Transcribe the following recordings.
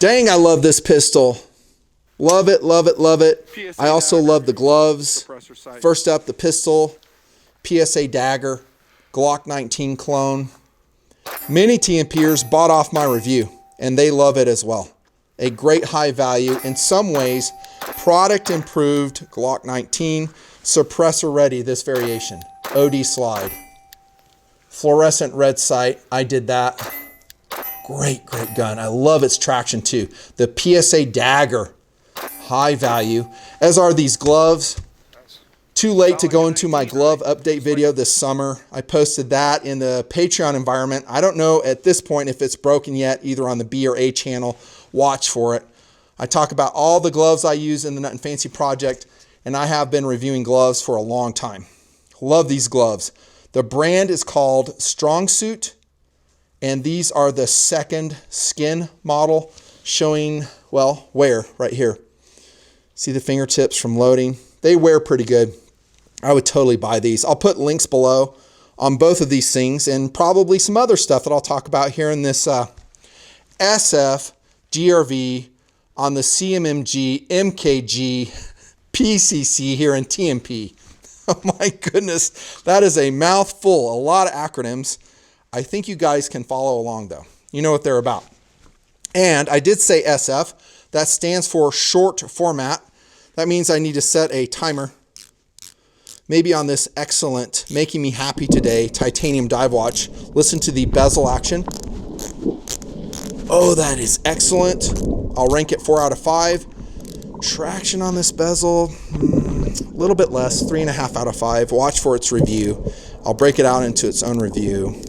Dang, I love this pistol. Love it, love it, love it. I also love the gloves. First up, the pistol, PSA dagger, Glock 19 clone. Many TMPers bought off my review, and they love it as well. A great high value, in some ways, product improved Glock 19, suppressor ready, this variation. OD slide. Fluorescent red sight, I did that. Great, great gun. I love its traction too. The PSA dagger, high value, as are these gloves. Too late to go into my glove update video this summer. I posted that in the Patreon environment. I don't know at this point if it's broken yet, either on the B or A channel. Watch for it. I talk about all the gloves I use in the Nut and Fancy project, and I have been reviewing gloves for a long time. Love these gloves. The brand is called Strong Suit, and these are the second skin model, showing, well, wear right here. See the fingertips from loading? They wear pretty good. I would totally buy these. I'll put links below on both of these things and probably some other stuff that I'll talk about here in this SF GRV on the CMMG, MKG, PCC here in TMP. Oh my goodness, that is a mouthful, a lot of acronyms. I think you guys can follow along though. You know what they're about. And I did say SF. That stands for short format. That means I need to set a timer, maybe on this excellent, making me happy today, titanium dive watch. Listen to the bezel action. Oh, that is excellent. I'll rank it 4 out of 5. Traction on this bezel, a little bit less, 3.5 out of 5. Watch for its review. I'll break it out into its own review.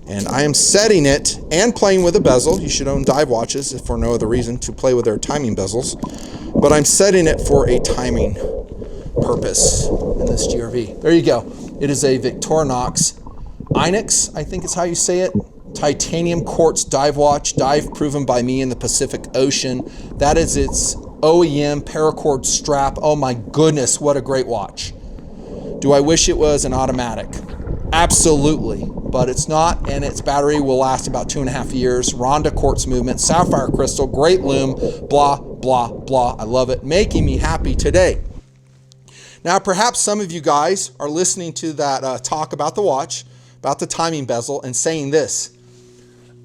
And I am setting it and playing with a bezel. You should own dive watches, if for no other reason, to play with their timing bezels. But I'm setting it for a timing purpose in this GRV. There you go. It is a Victorinox Inex, I think is how you say it. Titanium quartz dive watch, dive proven by me in the Pacific Ocean. That is its OEM paracord strap. Oh my goodness, what a great watch. Do I wish it was an automatic? Absolutely, but it's not, and its battery will last about 2.5 years. Ronda quartz movement, sapphire crystal, great lume, blah, blah, blah. I love it, making me happy today. Now, perhaps some of you guys are listening to that talk about the watch, about the timing bezel, and saying this: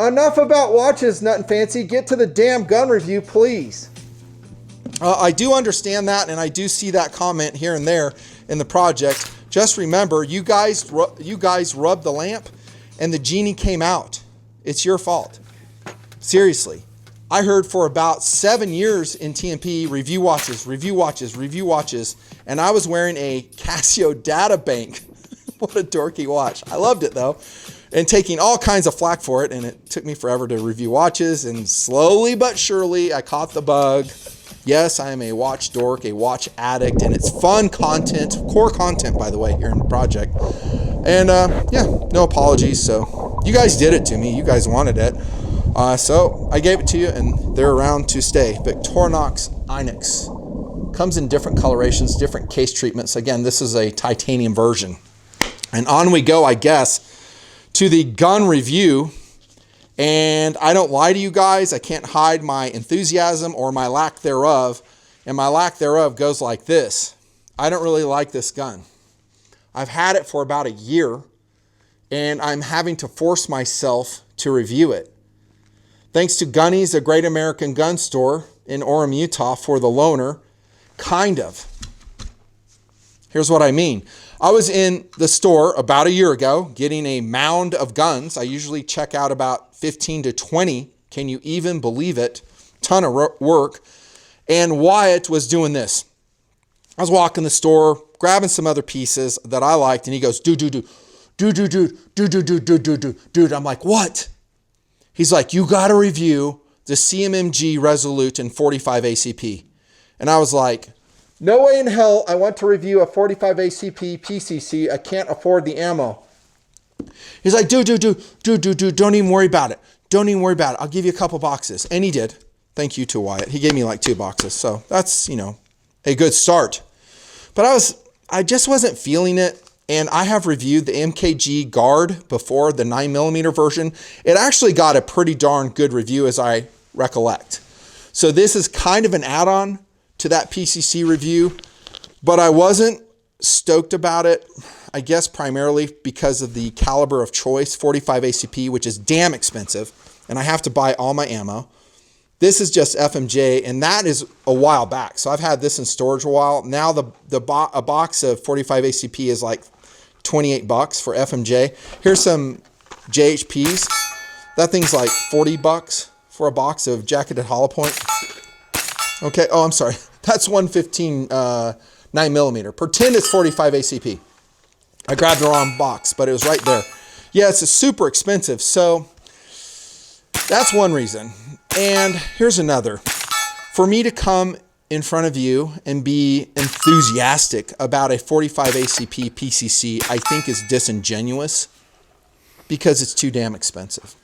enough about watches, Nut and Fancy. Get to the damn gun review, please. I do understand that, and I do see that comment here and there in the project. Just remember, you guys rubbed the lamp, and the genie came out. It's your fault. Seriously. I heard for about 7 years in TMP, review watches, review watches, review watches, and I was wearing a Casio data bank. What a dorky watch. I loved it though, and taking all kinds of flack for it, and it took me forever to review watches, and slowly but surely I caught the bug. Yes, I am a watch dork, a watch addict, and it's fun content, core content, by the way, here in the project. And yeah, no apologies. So you guys did it to me. You guys wanted it. So I gave it to you, and they're around to stay. Victorinox Inex. Comes in different colorations, different case treatments. Again, this is a titanium version. And on we go, I guess, to the gun review. And I don't lie to you guys. I can't hide my enthusiasm or my lack thereof. And my lack thereof goes like this. I don't really like this gun. I've had it for about a year, and I'm having to force myself to review it. Thanks to Gunny's, a great American gun store in Orem, Utah, for the loaner. Kind of. Here's what I mean. I was in the store about a year ago getting a mound of guns. I usually check out about 15 to 20. Can you even believe it? Ton of work. And Wyatt was doing this. I was walking the store, grabbing some other pieces that I liked, and he goes, dude. I'm like, what? He's like, you got to review the CMMG Resolute in 45 ACP. And I was like, no way in hell I want to review a 45 ACP PCC. I can't afford the ammo. He's like, dude, don't even worry about it. Don't even worry about it. I'll give you a couple boxes. And he did. Thank you to Wyatt. He gave me like 2 boxes. So that's, a good start. But I just wasn't feeling it. And I have reviewed the MKG Guard before, the 9mm version. It actually got a pretty darn good review, as I recollect. So this is kind of an add-on to that PCC review, but I wasn't stoked about it, I guess primarily because of the caliber of choice, 45 ACP, which is damn expensive, and I have to buy all my ammo. This is just FMJ, and that is a while back. So I've had this in storage a while. Now a box of 45 ACP is like $28 for FMJ. Here's some JHPs. That thing's like $40 for a box of jacketed hollow point. Okay, oh, I'm sorry. That's 115 9mm. Pretend it's 45 ACP. I grabbed the wrong box, but it was right there. Yeah, it's super expensive. So that's one reason. And here's another. For me to come in front of you and be enthusiastic about a 45 ACP PCC, I think is disingenuous because it's too damn expensive.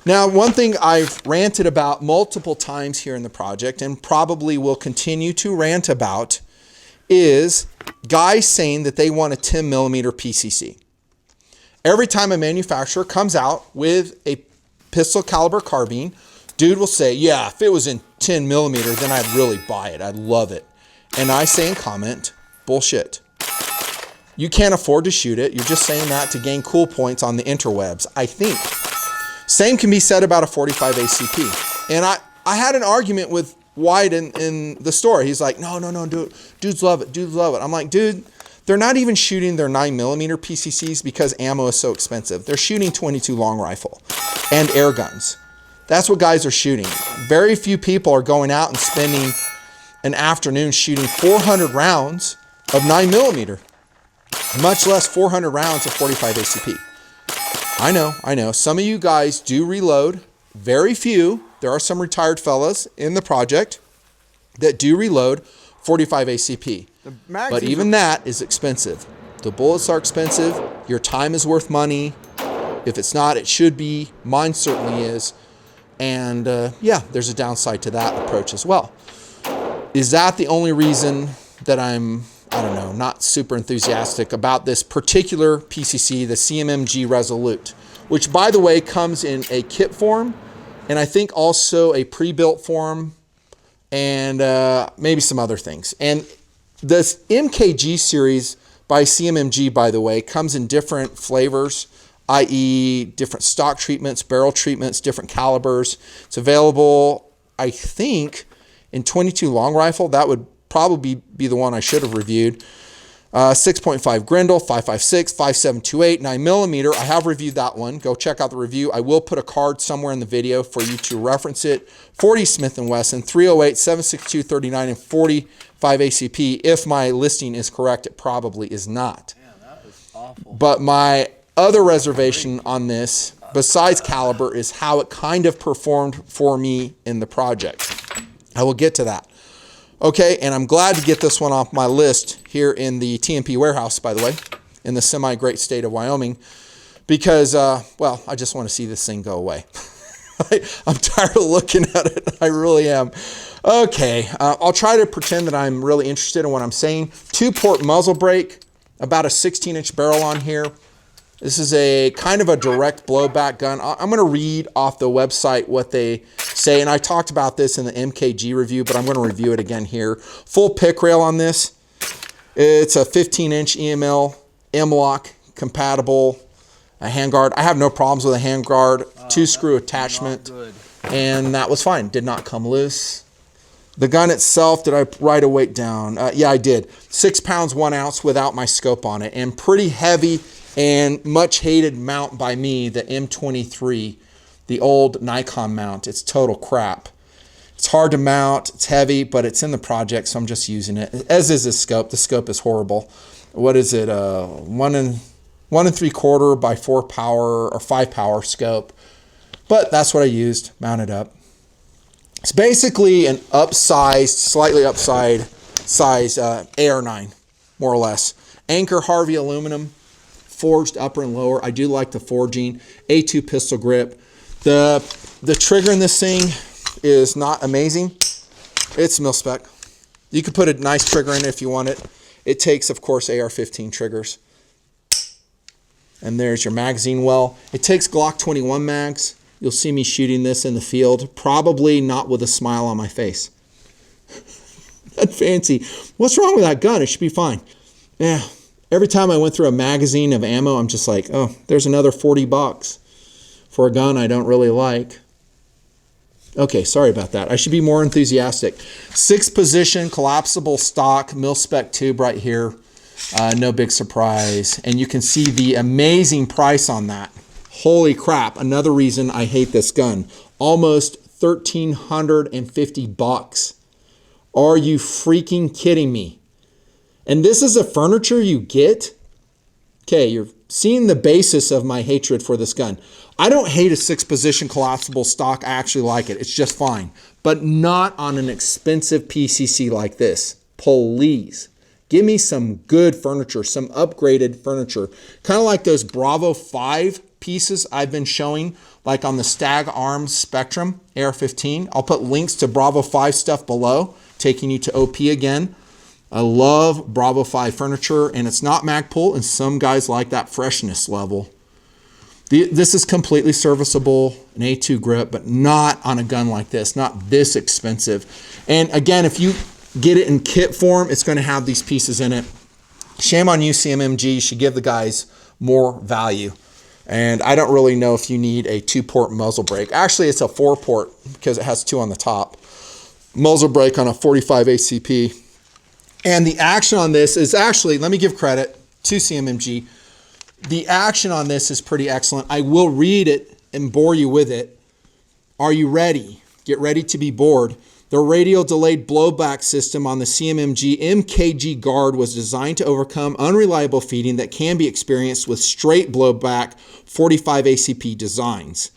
Now, one thing I've ranted about multiple times here in the project and probably will continue to rant about is guys saying that they want a 10mm PCC. Every time a manufacturer comes out with a pistol caliber carbine, dude will say, yeah, if it was in 10mm, then I'd really buy it. I'd love it. And I say in comment, bullshit. You can't afford to shoot it. You're just saying that to gain cool points on the interwebs, I think. Same can be said about a 45 ACP. And I had an argument with White in the store. He's like, no, dudes love it. Dudes love it. I'm like, dude, they're not even shooting their 9mm PCCs because ammo is so expensive. They're shooting 22 long rifle and air guns. That's what guys are shooting. Very few people are going out and spending an afternoon shooting 400 rounds of 9mm, much less 400 rounds of 45 ACP. I know. Some of you guys do reload. Very few. There are some retired fellas in the project that do reload 45 ACP. But even that is expensive. The bullets are expensive. Your time is worth money. If it's not, it should be. Mine certainly is. And yeah, there's a downside to that approach as well. Is that the only reason that I'm, I don't know, not super enthusiastic about this particular PCC, the CMMG Resolute, which by the way comes in a kit form and I think also a pre-built form and maybe some other things. And this MKG series by CMMG, by the way, comes in different flavors, i.e. different stock treatments, barrel treatments, different calibers. It's available, I think, in 22 long rifle. That would probably be the one I should have reviewed. 6.5 Grendel, 5.56, 5.728, 9mm. I have reviewed that one. Go check out the review. I will put a card somewhere in the video for you to reference it. 40 Smith & Wesson, 308, 7.62, 39, and 45 ACP. If my listing is correct, it probably is not. Man, that is awful. But my other reservation on this, besides caliber, is how it kind of performed for me in the project. I will get to that. Okay, and I'm glad to get this one off my list here in the TMP warehouse, by the way, in the semi-great state of Wyoming, because, well, I just want to see this thing go away. I'm tired of looking at it. I really am. Okay, I'll try to pretend that I'm really interested in what I'm saying. 2-port muzzle brake, about a 16-inch barrel on here. This is a kind of a direct blowback gun. I'm going to read off the website what they say, and I talked about this in the MKG review, but I'm going to review it again here. Full pick rail on this. It's a 15-inch EML M-lock compatible, a handguard. I have no problems with a handguard, 2-screw attachment, and that was fine. Did not come loose. The gun itself, did I write a weight down? Yeah, I did. 6 pounds, 1 ounce without my scope on it, and pretty heavy and much hated mount by me, the M23, the old Nikon mount. It's total crap. It's hard to mount, it's heavy, but it's in the project, so I'm just using it. As is the scope. The scope is horrible. What is it? 1 3/4 by 4 power or 5 power scope. But that's what I used, mounted up. It's basically an upsized, slightly upside size AR9, more or less. Anchor Harvey aluminum, forged upper and lower. I do like the forging. A2 pistol grip. The trigger in this thing is not amazing. It's mil-spec. You could put a nice trigger in it if you want it. It takes, of course, AR-15 triggers. And there's your magazine well. It takes Glock 21 mags. you'll see me shooting this in the field, probably not with a smile on my face. That fancy. What's wrong with that gun? It should be fine. Yeah. Every time I went through a magazine of ammo, I'm just like, oh, there's another 40 bucks for a gun I don't really like. Okay, sorry about that. I should be more enthusiastic. 6th position, collapsible stock, mil-spec tube right here. No big surprise. And you can see the amazing price on that. Holy crap, another reason I hate this gun. Almost 1,350 bucks. Are you freaking kidding me? And this is a furniture you get? Okay, you're seeing the basis of my hatred for this gun. I don't hate a 6th position collapsible stock. I actually like it. It's just fine. But not on an expensive PCC like this. Please. Give me some good furniture, some upgraded furniture. Kind of like those Bravo 5 pieces I've been showing, like on the Stag Arms Spectrum AR-15. I'll put links to Bravo 5 stuff below, taking you to OP again. I love Bravo 5 furniture, and it's not Magpul, and some guys like that freshness level. This is completely serviceable, an A2 grip, but not on a gun like this, not this expensive. And again, if you get it in kit form, it's going to have these pieces in it. Shame on you, CMMG. You should give the guys more value. And I don't really know if you need a 2-port muzzle brake. Actually, it's a 4-port because it has 2 on the top. Muzzle brake on a 45 ACP. And the action on this is actually, let me give credit to CMMG. The action on this is pretty excellent. I will read it and bore you with it. Are you ready? Get ready to be bored. The radial delayed blowback system on the CMMG MKG guard was designed to overcome unreliable feeding that can be experienced with straight blowback 45 ACP designs.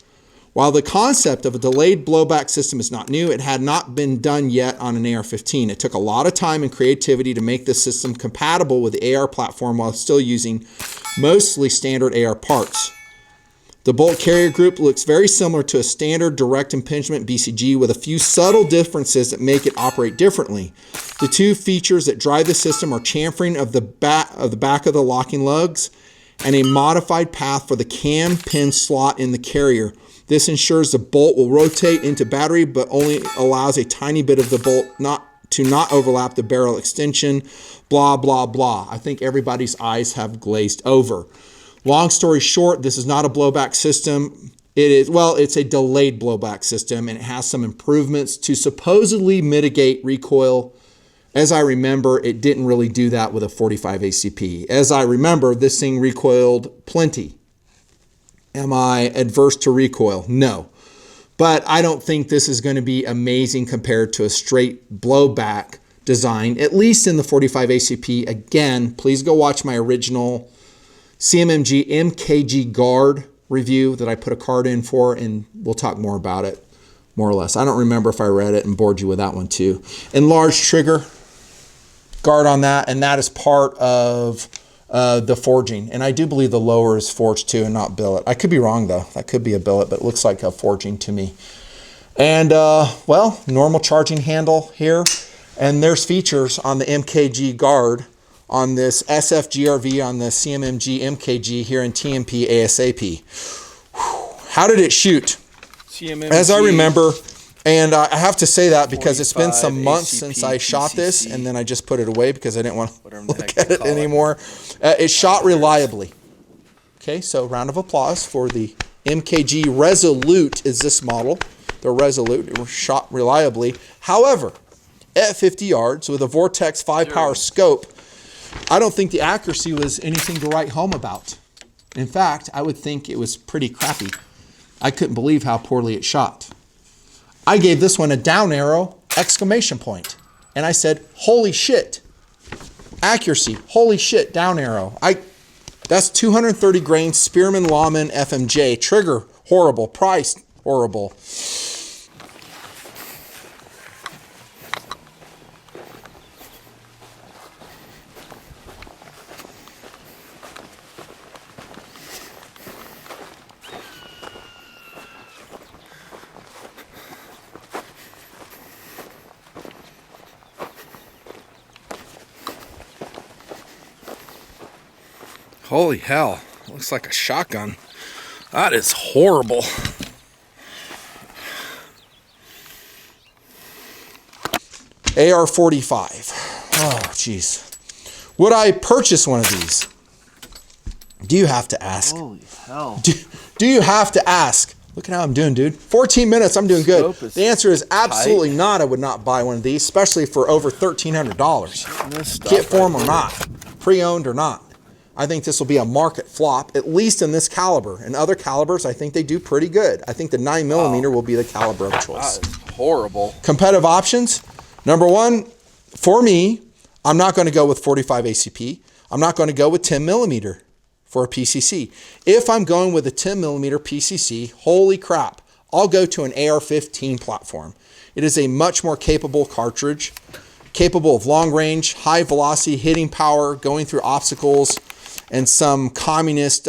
While the concept of a delayed blowback system is not new, it had not been done yet on an AR-15. It took a lot of time and creativity to make this system compatible with the AR platform while still using mostly standard AR parts. The bolt carrier group looks very similar to a standard direct impingement BCG with a few subtle differences that make it operate differently. The 2 features that drive the system are chamfering of the back of the locking lugs and a modified path for the cam pin slot in the carrier. This ensures the bolt will rotate into battery, but only allows a tiny bit of the bolt not overlap the barrel extension, blah, blah, blah. I think everybody's eyes have glazed over. Long story short, this is not a blowback system. It's a delayed blowback system, and it has some improvements to supposedly mitigate recoil. As I remember, it didn't really do that with a 45 ACP. As I remember, this thing recoiled plenty. Am I adverse to recoil? No. But I don't think this is going to be amazing compared to a straight blowback design, at least in the 45 ACP. Again, please go watch my original CMMG MKG guard review that I put a card in for, and we'll talk more about it, more or less. I don't remember if I read it and bored you with that one too. Enlarged trigger guard on that, and that is part of the forging. And I do believe the lower is forged too and not billet. I could be wrong though. That could be a billet, but it looks like a forging to me. And well, normal charging handle here. And there's features on the MKG guard on this SFGRV on the CMMG MKG here in TMP ASAP. How did it shoot? CMMG. As I remember, and I have to say that because it's been some months since I shot this, and then I just put it away because I didn't want to look at it anymore. It shot reliably. Okay, so round of applause for the MKG Resolute is this model. The Resolute, it was shot reliably. However, at 50 yards with a Vortex 5-power scope, I don't think the accuracy was anything to write home about. In fact, I would think it was pretty crappy. I couldn't believe how poorly it shot. I gave this one a down arrow, exclamation point. And I said, holy shit. Accuracy, holy shit, down arrow. That's 230 grain Spearman Lawman FMJ. Trigger, horrible. Price, horrible. Holy hell, looks like a shotgun. That is horrible. AR-45. Oh, geez. Would I purchase one of these? Do you have to ask? Holy hell. Do you have to ask? Look at how I'm doing, dude. 14 minutes, I'm doing good. The answer is absolutely not. I would not buy one of these, especially for over $1,300. Kit form or not, pre-owned or not. I think this will be a market flop, at least in this caliber. In other calibers, I think they do pretty good. I think the 9mm will be the caliber of choice. That is horrible. Competitive options. Number one, for me, I'm not going to go with 45 ACP. I'm not going to go with 10mm for a PCC. If I'm going with a 10mm PCC, holy crap, I'll go to an AR-15 platform. It is a much more capable cartridge, capable of long range, high velocity, hitting power, going through obstacles, and some communist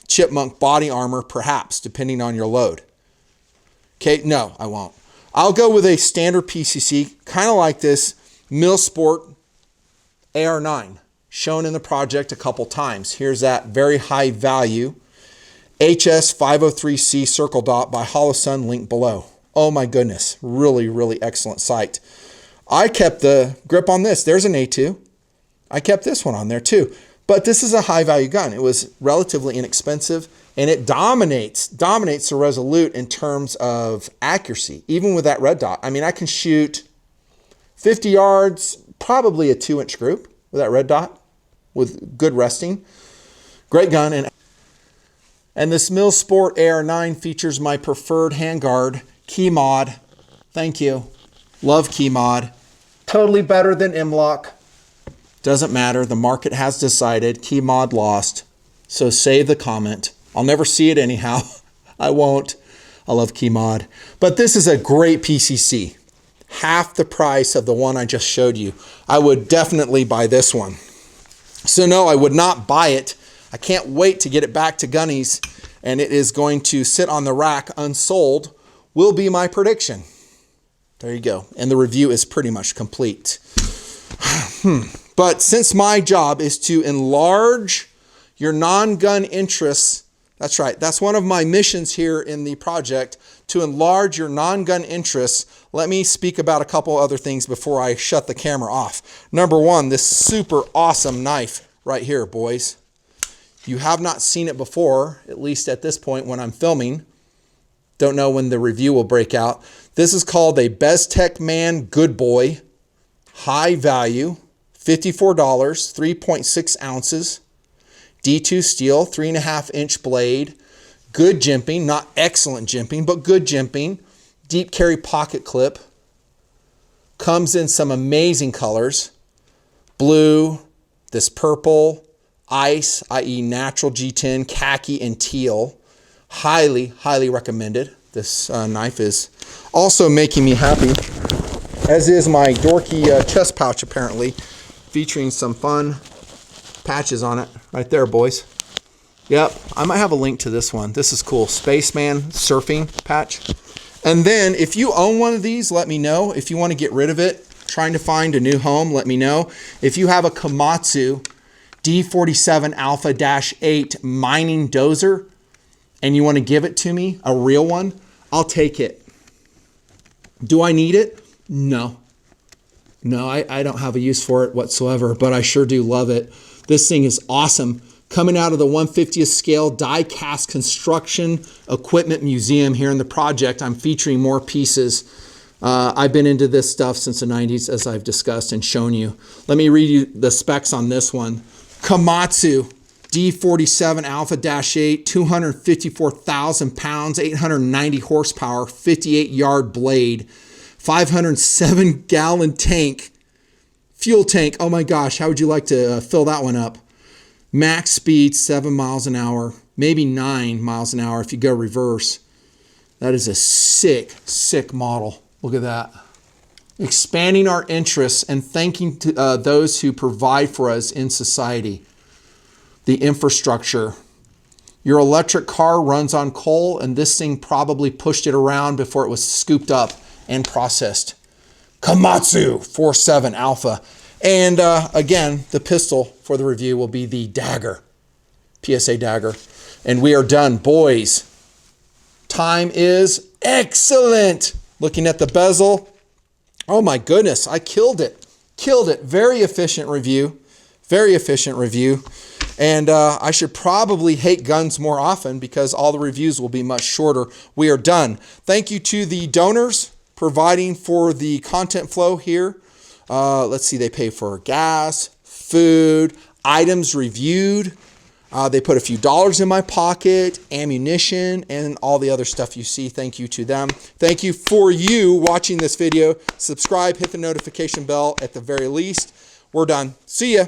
chipmunk body armor, perhaps, depending on your load. Okay, no, I won't. I'll go with a standard PCC, kind of like this Milsport AR-9, shown in the project a couple times. Here's that very high value HS503C Circle Dot by Holosun, link below. Oh my goodness, really, really excellent sight. I kept the grip on this. There's an A2. I kept this one on there too. But this is a high value gun. It was relatively inexpensive and it dominates the Resolute in terms of accuracy, even with that red dot. I mean, I can shoot 50 yards, probably a 2-inch group with that red dot with good resting. Great gun. And this Milsport AR-9 features my preferred handguard, Key Mod. Thank you. Love Key Mod. Totally better than M-Lock. Doesn't matter. The market has decided. Key Mod lost. So save the comment. I'll never see it anyhow. I won't. I love Key Mod. But this is a great PCC. Half the price of the one I just showed you. I would definitely buy this one. So no, I would not buy it. I can't wait to get it back to Gunny's, and it is going to sit on the rack unsold, will be my prediction. There you go. And the review is pretty much complete. But since my job is to enlarge your non-gun interests, that's right, that's one of my missions here in the project, to enlarge your non-gun interests, let me speak about a couple other things before I shut the camera off. Number one, this super awesome knife right here, boys. You have not seen it before, at least at this point when I'm filming. Don't know when the review will break out. This is called a Beztech Man Good Boy. High value, $54, 3.6 ounces. D2 steel, 3.5-inch blade. Good jimping, not excellent jimping, but good jimping. Deep carry pocket clip. Comes in some amazing colors. Blue, this purple, ice, i.e. natural G10, khaki, and teal. Highly, highly recommended. This knife is also making me happy, as is my dorky chest pouch, apparently, featuring some fun patches on it. Right there, boys. Yep, I might have a link to this one. This is cool. Spaceman surfing patch. And then if you own one of these, let me know. If you want to get rid of it, trying to find a new home, let me know. If you have a Komatsu D47 Alpha-8 mining dozer and you want to give it to me, a real one, I'll take it. Do I need it? No. No, I don't have a use for it whatsoever, but I sure do love it. This thing is awesome. Coming out of the 1/50th scale die cast construction equipment museum here in the project, I'm featuring more pieces. I've been into this stuff since the 90s, as I've discussed and shown you. Let me read you the specs on this one. Komatsu D47 Alpha-8, 254,000 pounds, 890 horsepower, 58-yard blade, 507-gallon tank, fuel tank. Oh my gosh, how would you like to fill that one up? Max speed, 7 miles an hour, maybe 9 miles an hour if you go reverse. That is a sick, sick model. Look at that. Expanding our interests and thanking to, those who provide for us in society. The infrastructure. Your electric car runs on coal, and this thing probably pushed it around before it was scooped up and processed. Komatsu 47 Alpha. And again, the pistol for the review will be the dagger, PSA dagger. And we are done, boys. Time is excellent. Looking at the bezel, Oh my goodness, I killed it. Killed it. Very efficient review. Very efficient review. And I should probably hate guns more often because all the reviews will be much shorter. We are done. Thank you to the donors providing for the content flow here. Let's see, they pay for gas, food, items reviewed. They put a few dollars in my pocket, ammunition, and all the other stuff you see. Thank you to them. Thank you for you watching this video. Subscribe, hit the notification bell at the very least. We're done. See ya.